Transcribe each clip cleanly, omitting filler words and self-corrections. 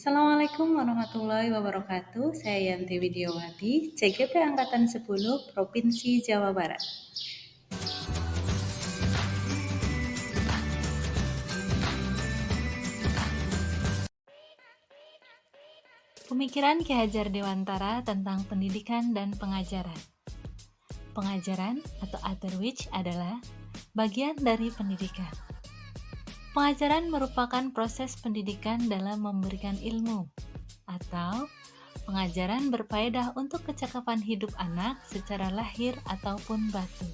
Assalamualaikum warahmatullahi wabarakatuh. Saya Yanti Widiawati, CGP Angkatan 10, Provinsi Jawa Barat. Pemikiran Ki Hajar Dewantara tentang pendidikan dan pengajaran. Pengajaran atau outreach adalah bagian dari pendidikan. Pengajaran merupakan proses pendidikan dalam memberikan ilmu, atau pengajaran berfaedah untuk kecakapan hidup anak secara lahir ataupun batin.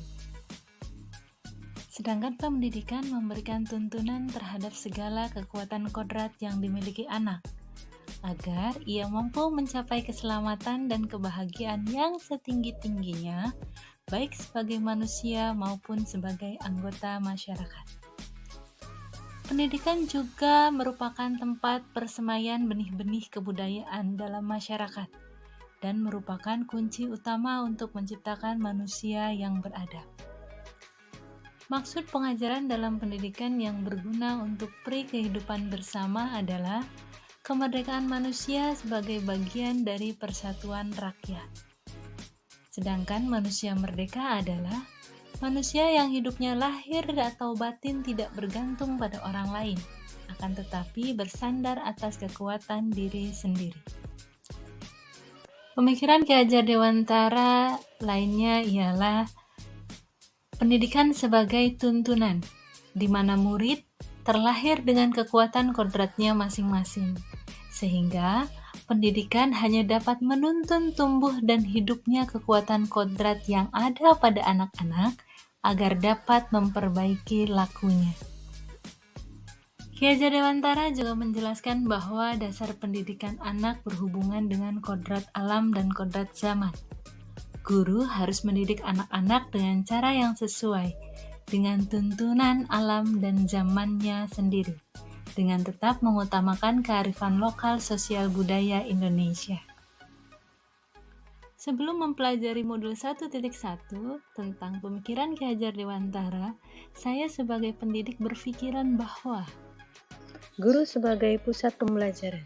Sedangkan pendidikan memberikan tuntunan terhadap segala kekuatan kodrat yang dimiliki anak, agar ia mampu mencapai keselamatan dan kebahagiaan yang setinggi-tingginya, baik sebagai manusia maupun sebagai anggota masyarakat. Pendidikan juga merupakan tempat persemaian benih-benih kebudayaan dalam masyarakat dan merupakan kunci utama untuk menciptakan manusia yang beradab. Maksud pengajaran dalam pendidikan yang berguna untuk pri kehidupan bersama adalah kemerdekaan manusia sebagai bagian dari persatuan rakyat. Sedangkan manusia merdeka adalah manusia yang hidupnya lahir atau batin tidak bergantung pada orang lain, akan tetapi bersandar atas kekuatan diri sendiri. Pemikiran Ki Hajar Dewantara lainnya ialah pendidikan sebagai tuntunan, di mana murid terlahir dengan kekuatan kodratnya masing-masing, sehingga pendidikan hanya dapat menuntun tumbuh dan hidupnya kekuatan kodrat yang ada pada anak-anak agar dapat memperbaiki lakunya. Ki Hajar Dewantara juga menjelaskan bahwa dasar pendidikan anak berhubungan dengan kodrat alam dan kodrat zaman. Guru harus mendidik anak-anak dengan cara yang sesuai, dengan tuntunan alam dan zamannya sendiri, dengan tetap mengutamakan kearifan lokal sosial budaya Indonesia. Sebelum mempelajari modul 1.1 tentang pemikiran Ki Hajar Dewantara, saya sebagai pendidik berpikiran bahwa guru sebagai pusat pembelajaran.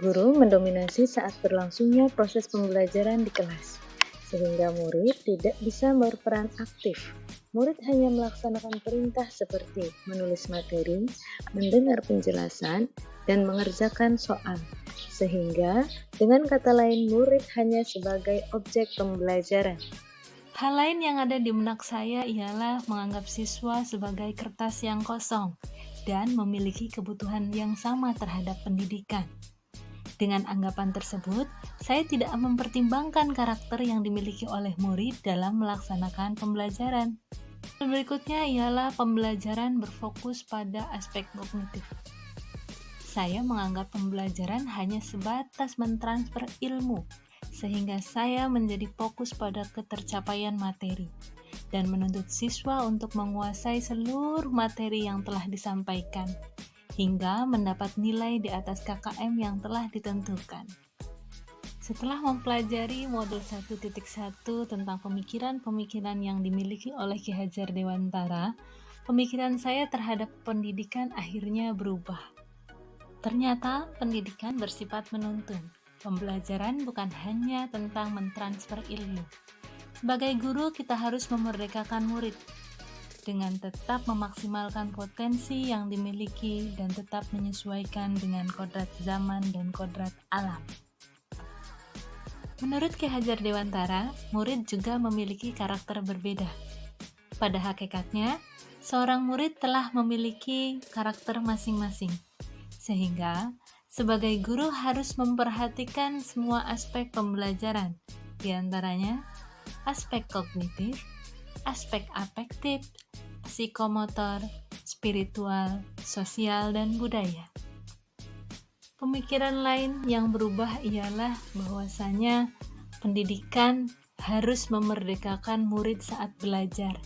Guru mendominasi saat berlangsungnya proses pembelajaran di kelas, sehingga murid tidak bisa berperan aktif. Murid hanya melaksanakan perintah seperti menulis materi, mendengar penjelasan, dan mengerjakan soal. Sehingga, dengan kata lain, murid hanya sebagai objek pembelajaran. Hal lain yang ada di benak saya ialah menganggap siswa sebagai kertas yang kosong dan memiliki kebutuhan yang sama terhadap pendidikan. Dengan anggapan tersebut, saya tidak mempertimbangkan karakter yang dimiliki oleh murid dalam melaksanakan pembelajaran. Berikutnya ialah pembelajaran berfokus pada aspek kognitif. Saya menganggap pembelajaran hanya sebatas mentransfer ilmu, sehingga saya menjadi fokus pada ketercapaian materi dan menuntut siswa untuk menguasai seluruh materi yang telah disampaikan, hingga mendapat nilai di atas KKM yang telah ditentukan. Setelah mempelajari modul 1.1 tentang pemikiran-pemikiran yang dimiliki oleh Ki Hajar Dewantara, pemikiran saya terhadap pendidikan akhirnya berubah. Ternyata pendidikan bersifat menuntun. Pembelajaran bukan hanya tentang mentransfer ilmu. Sebagai guru, kita harus memerdekakan murid dengan tetap memaksimalkan potensi yang dimiliki dan tetap menyesuaikan dengan kodrat zaman dan kodrat alam. Menurut Ki Hajar Dewantara, murid juga memiliki karakter berbeda. Pada hakikatnya, seorang murid telah memiliki karakter masing-masing, sehingga sebagai guru harus memperhatikan semua aspek pembelajaran, di antaranya aspek kognitif, aspek afektif, psikomotor, spiritual, sosial, dan budaya. Pemikiran lain yang berubah ialah bahwasanya pendidikan harus memerdekakan murid saat belajar.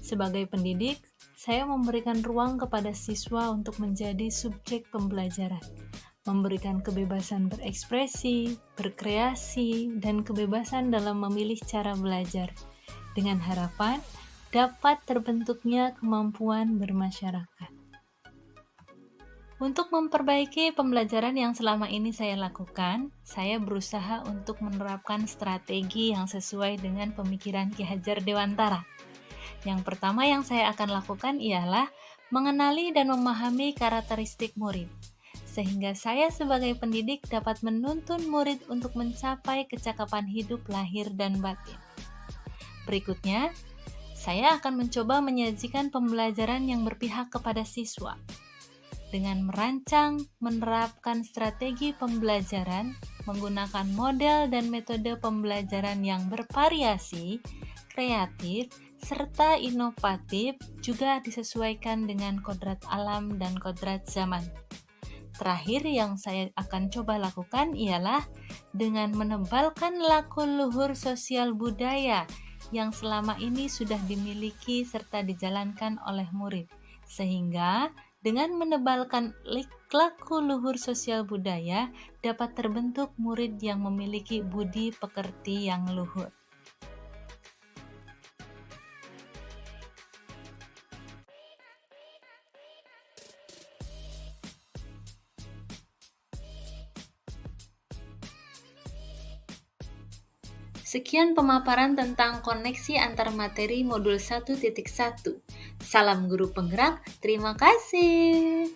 Sebagai pendidik, saya memberikan ruang kepada siswa untuk menjadi subjek pembelajaran, memberikan kebebasan berekspresi, berkreasi, dan kebebasan dalam memilih cara belajar, dengan harapan dapat terbentuknya kemampuan bermasyarakat. Untuk memperbaiki pembelajaran yang selama ini saya lakukan, saya berusaha untuk menerapkan strategi yang sesuai dengan pemikiran Ki Hajar Dewantara. Yang pertama yang saya akan lakukan ialah mengenali dan memahami karakteristik murid, sehingga saya sebagai pendidik dapat menuntun murid untuk mencapai kecakapan hidup lahir dan batin. Berikutnya, saya akan mencoba menyajikan pembelajaran yang berpihak kepada siswa dengan merancang, menerapkan strategi pembelajaran, menggunakan model dan metode pembelajaran yang bervariasi, kreatif, serta inovatif, juga disesuaikan dengan kodrat alam dan kodrat zaman. Terakhir yang saya akan coba lakukan ialah dengan menebalkan laku luhur sosial budaya yang selama ini sudah dimiliki serta dijalankan oleh murid, sehingga dengan menebalkan laku luhur sosial budaya dapat terbentuk murid yang memiliki budi pekerti yang luhur. Sekian pemaparan tentang koneksi antar materi modul 1.1. Salam guru penggerak, terima kasih.